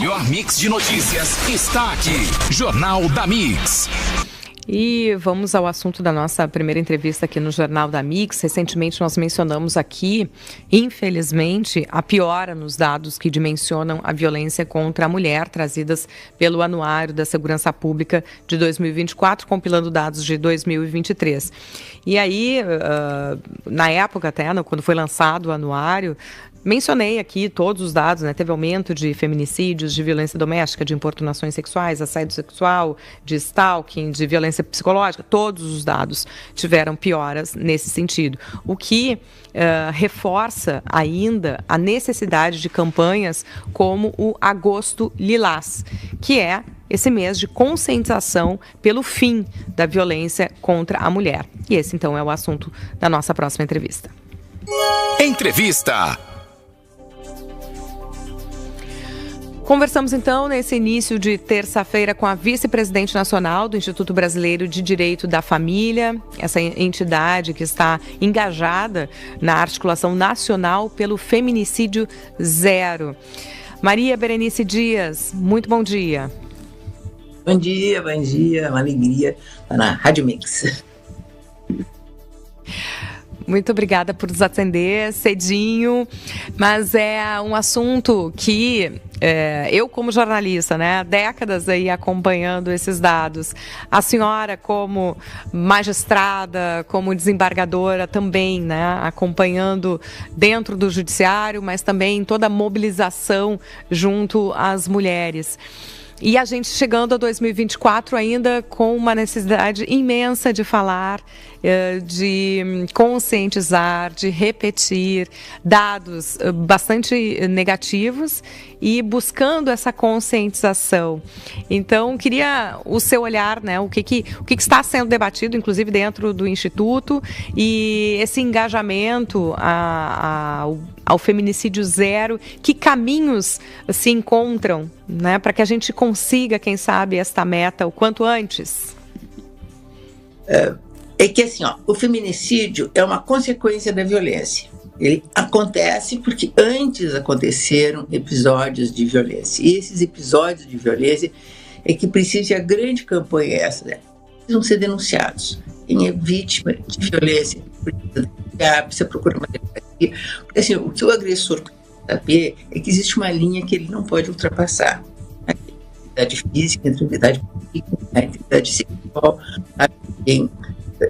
melhor mix de notícias está aqui. Jornal da Mix. E vamos ao assunto da nossa primeira entrevista aqui no Jornal da Mix. Recentemente nós mencionamos aqui, infelizmente, a piora nos dados que dimensionam a violência contra a mulher, trazidas pelo Anuário da Segurança Pública de 2024, compilando dados de 2023. E aí, na época até, quando foi lançado o anuário, mencionei aqui todos os dados, né? Teve aumento de feminicídios, de violência doméstica, de importunações sexuais, assédio sexual, de stalking, de violência psicológica. Todos os dados tiveram pioras nesse sentido. O que reforça ainda a necessidade de campanhas como o Agosto Lilás, que é esse mês de conscientização pelo fim da violência contra a mulher. E esse, então, é o assunto da nossa próxima entrevista. Entrevista. Conversamos, então, nesse início de terça-feira com a vice-presidente nacional do Instituto Brasileiro de Direito da Família, essa entidade que está engajada na articulação nacional pelo feminicídio zero. Maria Berenice Dias, muito bom dia. Bom dia, uma alegria estar na Rádio Mix. Muito obrigada por nos atender cedinho, mas é um assunto que eu, como jornalista, né, há décadas aí acompanhando esses dados, a senhora como magistrada, como desembargadora também, né, acompanhando dentro do judiciário, mas também toda a mobilização junto às mulheres. E a gente chegando a 2024 ainda com uma necessidade imensa de falar, de conscientizar, de repetir dados bastante negativos e buscando essa conscientização. Então, queria o seu olhar, né? O que está sendo debatido, inclusive dentro do Instituto, e esse engajamento ao feminicídio zero, que caminhos se encontram, né, para que a gente consiga, quem sabe, esta meta o quanto antes? É que assim, o feminicídio é uma consequência da violência. Ele acontece porque antes aconteceram episódios de violência. E esses episódios de violência é que precisa, a grande campanha essa, né? Precisam ser denunciados. Quem é vítima de violência precisa procurar uma delegacia. Porque assim, o que o agressor precisa saber é que existe uma linha que ele não pode ultrapassar. A integridade física, a integridade psíquica, a integridade sexual,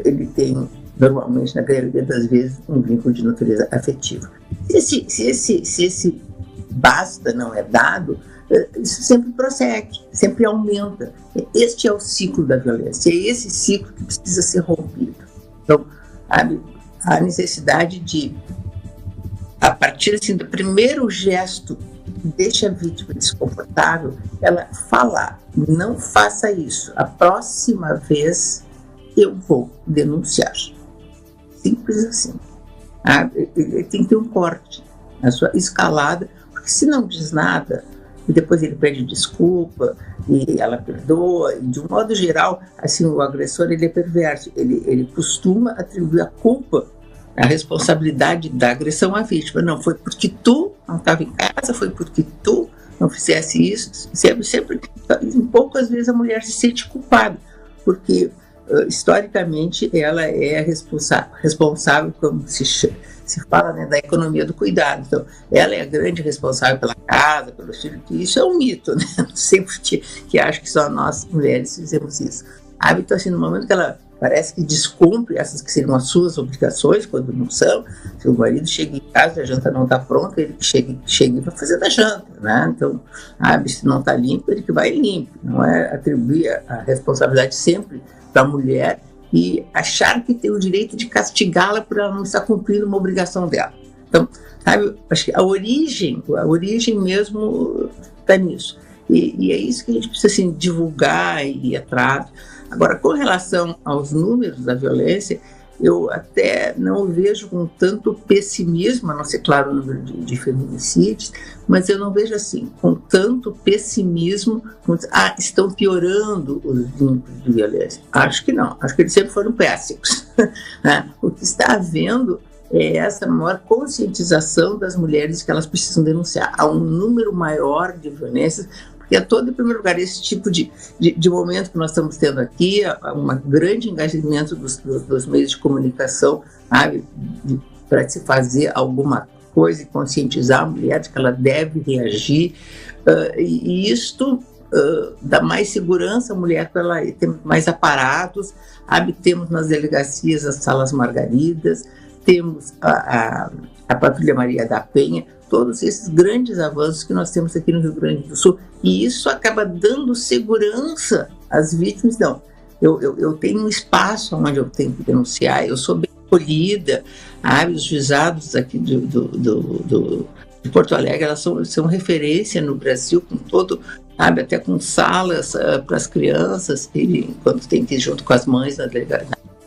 ele tem, normalmente, na maioria das vezes, um vínculo de natureza afetiva. Se esse basta não é dado, isso sempre prossegue, sempre aumenta. Este é o ciclo da violência, é esse ciclo que precisa ser rompido. Então, a necessidade de, a partir assim, do primeiro gesto que deixa a vítima desconfortável, ela falar, não faça isso, a próxima vez eu vou denunciar. Simples assim. Ele tem que ter um corte na sua escalada, porque se não diz nada, e depois ele pede desculpa, e ela perdoa, e de um modo geral, assim, o agressor ele é perverso, ele costuma atribuir a culpa, a responsabilidade da agressão à vítima. Não, foi porque tu não estava em casa, foi porque tu não fizesse isso. Sempre, poucas vezes a mulher se sente culpada, porque historicamente ela é responsável, como se fala, né, da economia do cuidado. Então, ela é a grande responsável pela casa, pelos filhos, que isso é um mito, né? Não sei porque que acho que só nós mulheres fizemos isso. Então, assim, no momento que ela parece que descumpre essas que seriam as suas obrigações, quando não são, se o marido chega em casa e a janta não está pronta, ele que chega e vai fazer da janta, né? Então, se não está limpo, ele que vai limpo. Não é atribuir a responsabilidade sempre para a mulher e achar que tem o direito de castigá-la por ela não estar cumprindo uma obrigação dela. Então, acho que a origem mesmo está nisso. E é isso que a gente precisa, assim, divulgar e ir atrás. Agora, com relação aos números da violência, eu até não vejo com tanto pessimismo, a não ser, claro, o número de feminicídios, mas eu não vejo assim, com tanto pessimismo, estão piorando os vínculos de violência. Acho que não, acho que eles sempre foram péssimos. O que está havendo é essa maior conscientização das mulheres que elas precisam denunciar. Há um número maior de violências, porque em primeiro lugar, esse tipo de momento que nós estamos tendo aqui, um grande engajamento dos meios de comunicação, sabe, para se fazer alguma coisa e conscientizar a mulher de que ela deve reagir, e isto dá mais segurança à mulher, para ela ter mais aparatos, sabe? Temos nas delegacias as salas Margaridas, temos a Patrulha Maria da Penha, todos esses grandes avanços que nós temos aqui no Rio Grande do Sul, e isso acaba dando segurança às vítimas. Não, eu tenho um espaço onde eu tenho que denunciar, eu sou bem acolhida, os juizados aqui de Porto Alegre, elas são referência no Brasil, com todo, sabe, até com salas para as crianças, quando tem que ir junto com as mães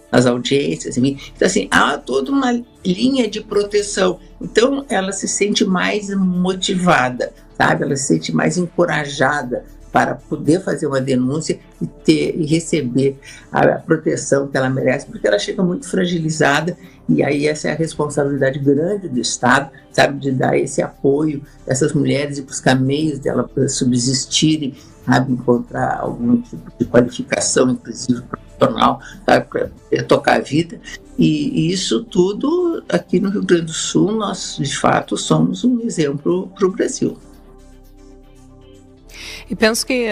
nas audiências, então assim, há toda uma linha de proteção, então ela se sente mais motivada, sabe, ela se sente mais encorajada para poder fazer uma denúncia e receber a proteção que ela merece, porque ela chega muito fragilizada, e aí essa é a responsabilidade grande do Estado, sabe, de dar esse apoio a essas mulheres e buscar meios dela para subsistirem, sabe, encontrar algum tipo de qualificação, inclusive profissional, sabe, para tocar a vida. E isso tudo, aqui no Rio Grande do Sul, nós, de fato, somos um exemplo para o Brasil. E penso que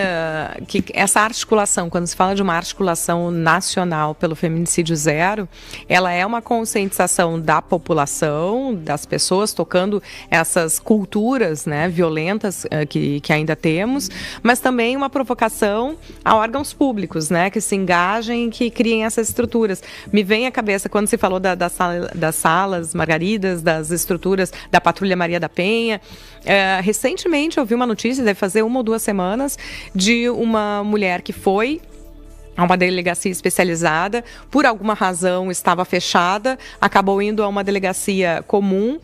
essa articulação, quando se fala de uma articulação nacional pelo feminicídio zero, ela é uma conscientização da população, das pessoas, tocando essas culturas, né, violentas que ainda temos, mas também uma provocação a órgãos públicos, né, que se engajem e que criem essas estruturas. Me vem à cabeça, quando se falou das salas Margaridas, das estruturas da Patrulha Maria da Penha, recentemente eu vi uma notícia, deve fazer 1 ou 2 semanas, de uma mulher que foi a uma delegacia especializada, por alguma razão estava fechada, acabou indo a uma delegacia comum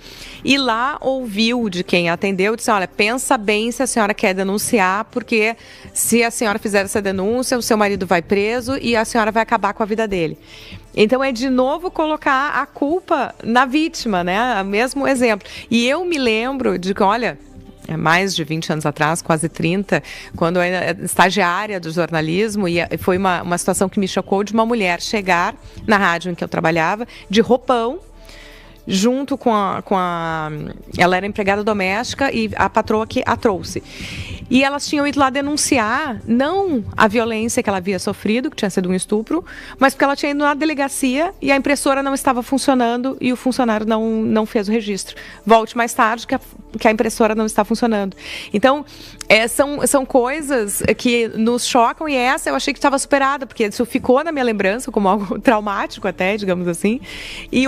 e lá ouviu de quem atendeu, disse, olha, pensa bem se a senhora quer denunciar, porque se a senhora fizer essa denúncia, o seu marido vai preso e a senhora vai acabar com a vida dele. Então é de novo colocar a culpa na vítima, né? Mesmo exemplo. E eu me lembro de que, olha, mais de 20 anos atrás, quase 30, quando eu era estagiária do jornalismo, e foi uma situação que me chocou, de uma mulher chegar na rádio em que eu trabalhava, de roupão, junto com ela era empregada doméstica e a patroa que a trouxe. E elas tinham ido lá denunciar, não a violência que ela havia sofrido, que tinha sido um estupro, mas porque ela tinha ido na delegacia e a impressora não estava funcionando e o funcionário não fez o registro. Volte mais tarde que a impressora não está funcionando. Então, são coisas que nos chocam, e essa eu achei que estava superada, porque isso ficou na minha lembrança como algo traumático até, digamos assim. E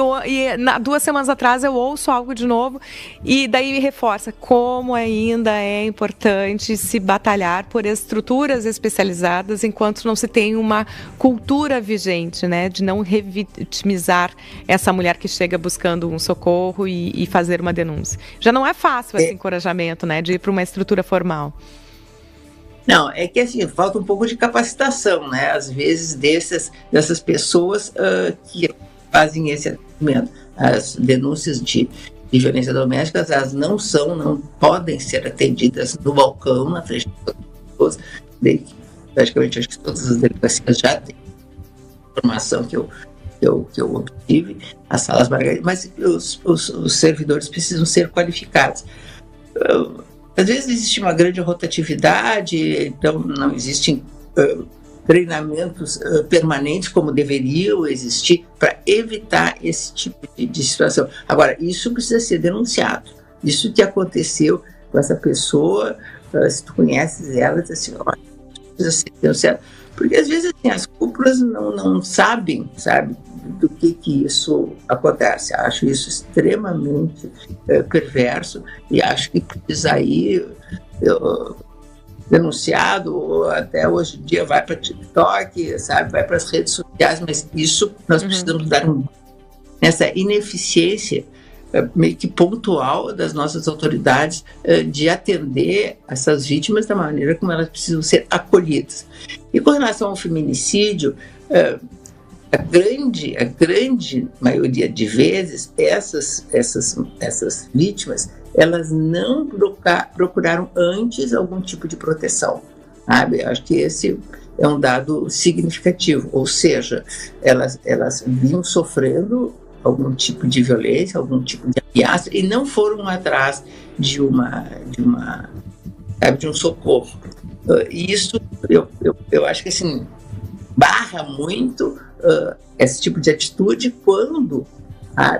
2 semanas atrás eu ouço algo de novo e daí reforça como ainda é importante se batalhar por estruturas especializadas enquanto não se tem uma cultura vigente, né, de não revitimizar essa mulher que chega buscando um socorro e fazer uma denúncia. Já não é fácil esse encorajamento, né, de ir para uma estrutura formal. Não, é que assim, falta um pouco de capacitação, né, às vezes dessas pessoas que fazem esse atendimento. As denúncias de violência doméstica, elas não podem ser atendidas no balcão, na frente das pessoas, praticamente acho que todas as delegacias já têm informação que eu obtive, as salas Margaridas, mas os servidores precisam ser qualificados. Às vezes existe uma grande rotatividade, então não existem treinamentos permanentes como deveriam existir para evitar esse tipo de situação. Agora, isso precisa ser denunciado. Isso que aconteceu com essa pessoa, se tu conheces ela, diz assim, olha, precisa ser denunciado. Porque às vezes assim, as cúpulas não sabem, sabe, do que isso acontece. Acho isso extremamente perverso e acho que precisa ir denunciado, ou até hoje em dia vai para TikTok, sabe, vai para as redes sociais, mas isso nós precisamos dar nessa ineficiência meio que pontual das nossas autoridades de atender essas vítimas da maneira como elas precisam ser acolhidas. E com relação ao feminicídio, a grande maioria de vezes, essas vítimas, elas não procuraram antes algum tipo de proteção, sabe? Eu acho que esse é um dado significativo, ou seja, elas vinham sofrendo algum tipo de violência, algum tipo de ameaça, e não foram atrás de um socorro. E isso, eu acho que assim, barra muito esse tipo de atitude quando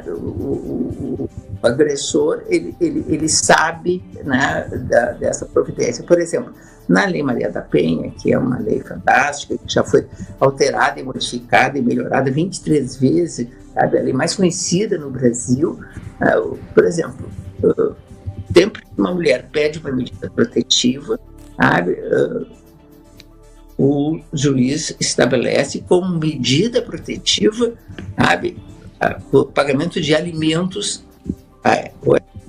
o agressor ele sabe, né, dessa providência. Por exemplo, na Lei Maria da Penha, que é uma lei fantástica, que já foi alterada e modificada e melhorada 23 vezes, sabe, a lei mais conhecida no Brasil, por exemplo, sempre que uma mulher pede uma medida protetiva, sabe, o juiz estabelece como medida protetiva, sabe, o pagamento de alimentos a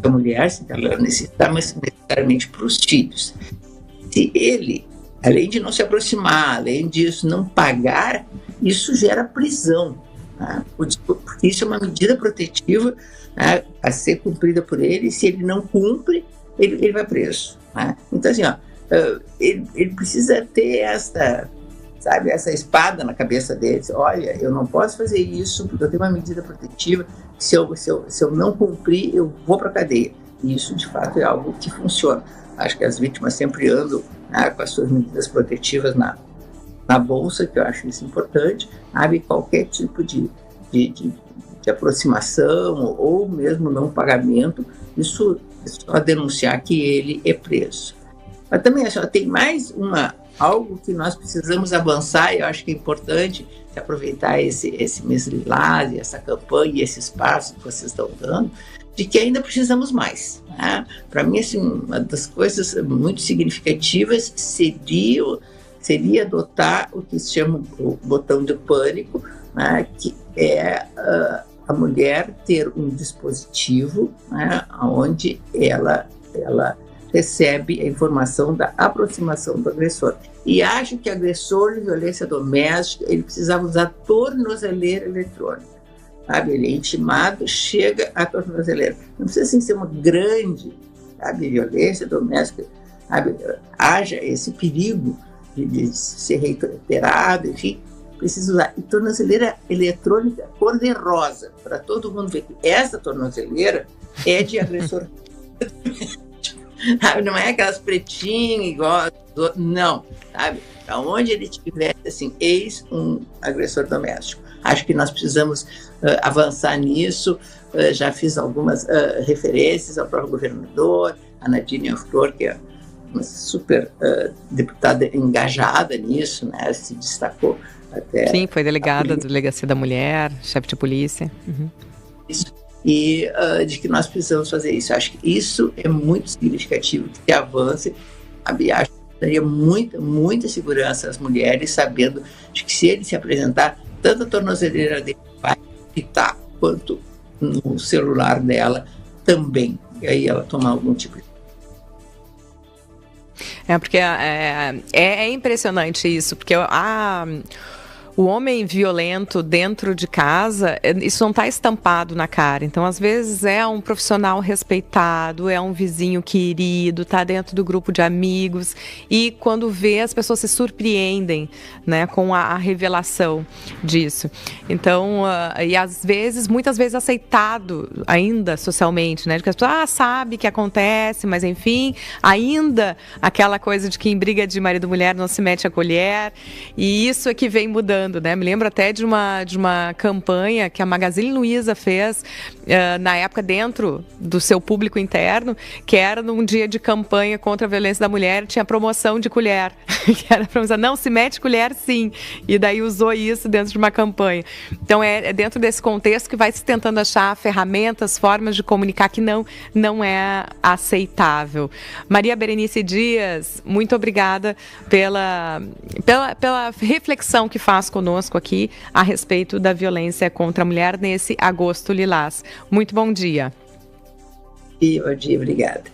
mulher, se ela necessitar, mas necessariamente para os filhos. Se ele, além de não se aproximar, além disso não pagar, isso gera prisão, tá? Porque isso é uma medida protetiva, né, a ser cumprida por ele. Se ele não cumpre, ele vai preso, tá? Então assim, ele precisa ter essa espada na cabeça dele. Olha, eu não posso fazer isso porque eu tenho uma medida protetiva. Se eu não cumprir, eu vou para a cadeia. E isso, de fato, é algo que funciona. Acho que as vítimas sempre andam, né, com as suas medidas protetivas na bolsa, que eu acho isso importante. Sabe, qualquer tipo de aproximação ou mesmo não pagamento, isso é só denunciar que ele é preso. Mas também tem mais algo que nós precisamos avançar, e eu acho que é importante aproveitar esse mês lilás, essa campanha, esse espaço que vocês estão dando, de que ainda precisamos mais, né? Para mim, assim, uma das coisas muito significativas seria adotar o que se chama o botão de pânico, né? Que é a mulher ter um dispositivo, né, onde ela recebe a informação da aproximação do agressor. E acho que agressor de violência doméstica, ele precisava usar tornozeleira eletrônica. Sabe? Ele é intimado, chega à tornozeleira. Não precisa assim, ser uma grande, sabe, violência doméstica, sabe? Haja esse perigo de ser reiterado, enfim, precisa usar. E tornozeleira eletrônica cor-de-rosa, para todo mundo ver que essa tornozeleira é de agressor. Não é aquelas pretinhas igual, não, sabe? Aonde ele estiver, assim, eis um agressor doméstico. Acho que nós precisamos avançar nisso. Já fiz algumas referências ao próprio governador, a Nadine Anflor, que é uma super deputada engajada nisso, né? Se destacou até. Sim, foi delegada da Delegacia da Mulher, chefe de polícia. Uhum. Isso. E de que nós precisamos fazer isso. Acho que isso é muito significativo, que se avance. Acho que daria muita segurança às mulheres, sabendo de que se ele se apresentar, tanto a tornozeleira dele vai pitar, quanto no celular dela também. E aí ela tomar algum tipo de... Porque é impressionante isso, porque o homem violento dentro de casa, isso não está estampado na cara. Então, às vezes, é um profissional respeitado, é um vizinho querido, está dentro do grupo de amigos. E quando vê, as pessoas se surpreendem, né, com a revelação disso. Então, e às vezes, muitas vezes aceitado ainda socialmente, né? De que as pessoas sabem que acontece, mas enfim, ainda aquela coisa de que em briga de marido e mulher não se mete a colher. E isso é que vem mudando. Né? Me lembro até de uma campanha que a Magazine Luiza fez na época dentro do seu público interno, que era num dia de campanha contra a violência da mulher, tinha promoção de colher, que era promoção, não, se mete colher sim, e daí usou isso dentro de uma campanha. Então é dentro desse contexto que vai se tentando achar ferramentas, formas de comunicar que não é aceitável. Maria Berenice Dias, muito obrigada pela reflexão que faz conosco aqui a respeito da violência contra a mulher nesse agosto lilás. Muito bom dia. Bom dia, obrigada.